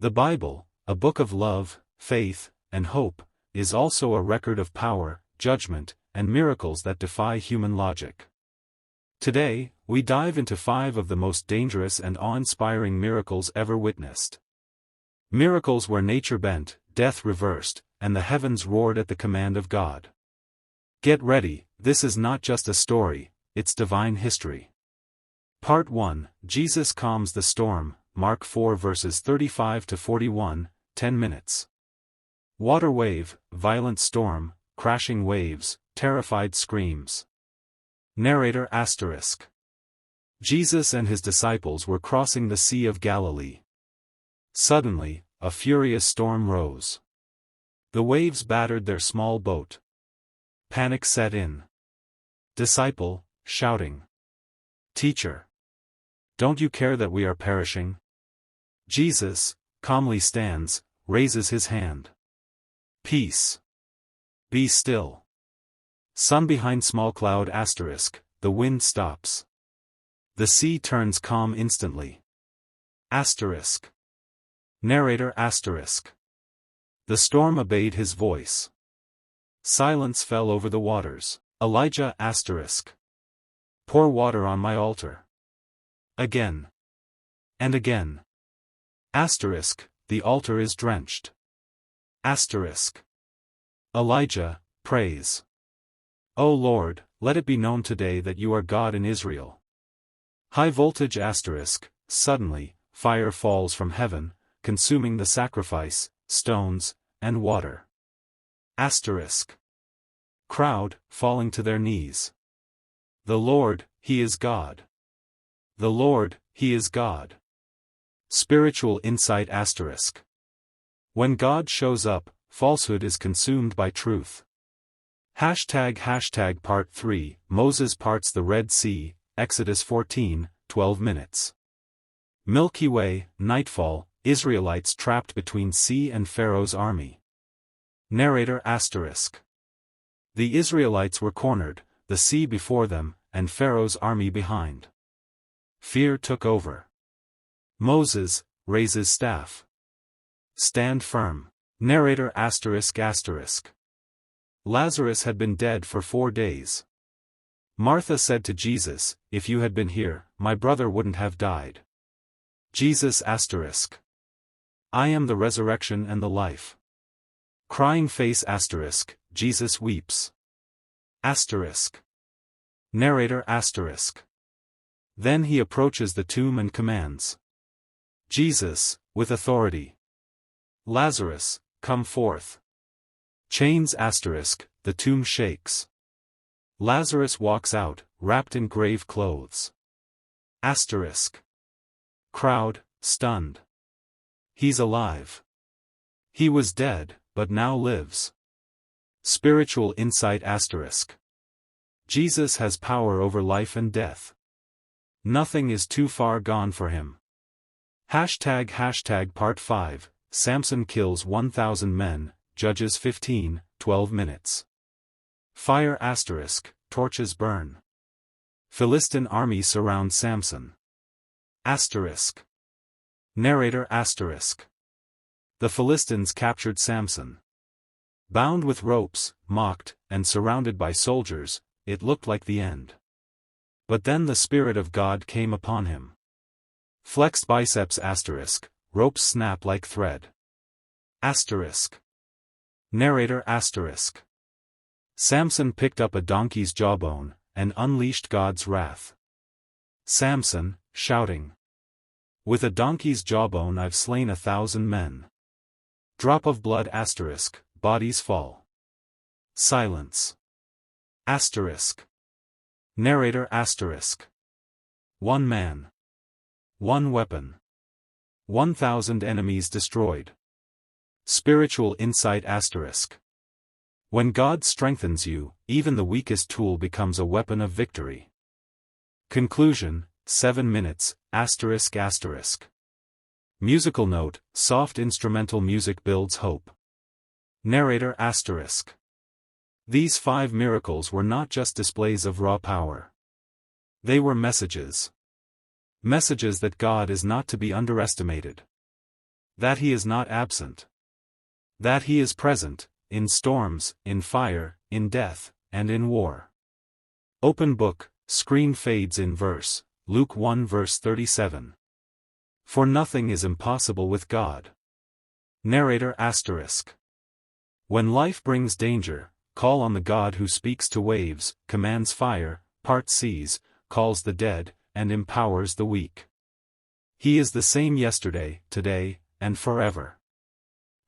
The Bible, a book of love, faith, and hope, is also a record of power, judgment, and miracles that defy human logic. Today, we dive into 5 of the most dangerous and awe-inspiring miracles ever witnessed. Miracles where nature bent, death reversed, and the heavens roared at the command of God. Get ready, this is not just a story, it's divine history. Part 1, Jesus calms the storm, Mark 4 verses 35 to 41, 10 minutes. Water wave, violent storm, crashing waves, terrified screams. Narrator **. Jesus and his disciples were crossing the Sea of Galilee. Suddenly, a furious storm rose. The waves battered their small boat. Panic set in. Disciple, shouting, "Teacher! Don't you care that we are perishing?" Jesus, calmly stands, raises his hand. "Peace. Be still." Sun behind small cloud **, the wind stops. The sea turns calm instantly. Narrator **. The storm obeyed his voice. Silence fell over the waters. Elijah **. Pour water on my altar. Again. And again. The altar is drenched. Elijah, prays. O Lord, let it be known today that you are God in Israel. High voltage **. Suddenly, fire falls from heaven, consuming the sacrifice, stones, and water. Crowd, falling to their knees. The Lord, He is God. The Lord, He is God. Spiritual insight **. When God shows up, falsehood is consumed by truth. Part 3, Moses parts the Red Sea, Exodus 14, 12 minutes. Milky Way, nightfall, Israelites trapped between sea and Pharaoh's army. Narrator **. The Israelites were cornered, the sea before them, and Pharaoh's army behind. Fear took over. Moses, raises staff. Stand firm. Narrator **. Lazarus had been dead for 4 days. Martha said to Jesus, "If you had been here, my brother wouldn't have died." Jesus **. I am the resurrection and the life. Crying face **. Jesus weeps. Narrator **. Then he approaches the tomb and commands. Jesus, with authority. Lazarus, come forth. Chains **. The tomb shakes. Lazarus walks out, wrapped in grave clothes. Crowd, stunned. He's alive. He was dead, but now lives. Spiritual insight **. Jesus has power over life and death. Nothing is too far gone for him. Part 5, Samson kills 1,000 men, Judges 15, 12 minutes. Fire **. Torches burn. Philistine army surrounds Samson. Narrator **. The Philistines captured Samson. Bound with ropes, mocked, and surrounded by soldiers, it looked like the end. But then the Spirit of God came upon him. Flexed biceps **. Ropes snap like thread. Narrator **. Samson picked up a donkey's jawbone, and unleashed God's wrath. Samson, shouting. With a donkey's jawbone I've slain 1,000 men. Drop of blood **. Bodies fall. Silence. Narrator **. One man. One weapon. 1,000 enemies destroyed. Spiritual insight **. When God strengthens you, even the weakest tool becomes a weapon of victory. Conclusion, 7 minutes, **. Musical note, soft instrumental music builds hope. Narrator **. These 5 miracles were not just displays of raw power. They were messages. Messages that God is not to be underestimated. That he is not absent. That he is present, in storms, in fire, in death, and in war. Open book, screen fades in verse, Luke 1 verse 37. For nothing is impossible with God. Narrator *. When life brings danger, call on the God who speaks to waves, commands fire, parts seas, calls the dead, and empowers the weak. He is the same yesterday, today, and forever.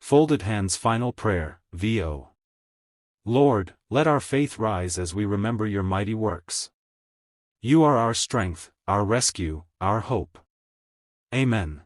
Folded Hands Final Prayer, VO. Lord, let our faith rise as we remember your mighty works. You are our strength, our rescue, our hope. Amen.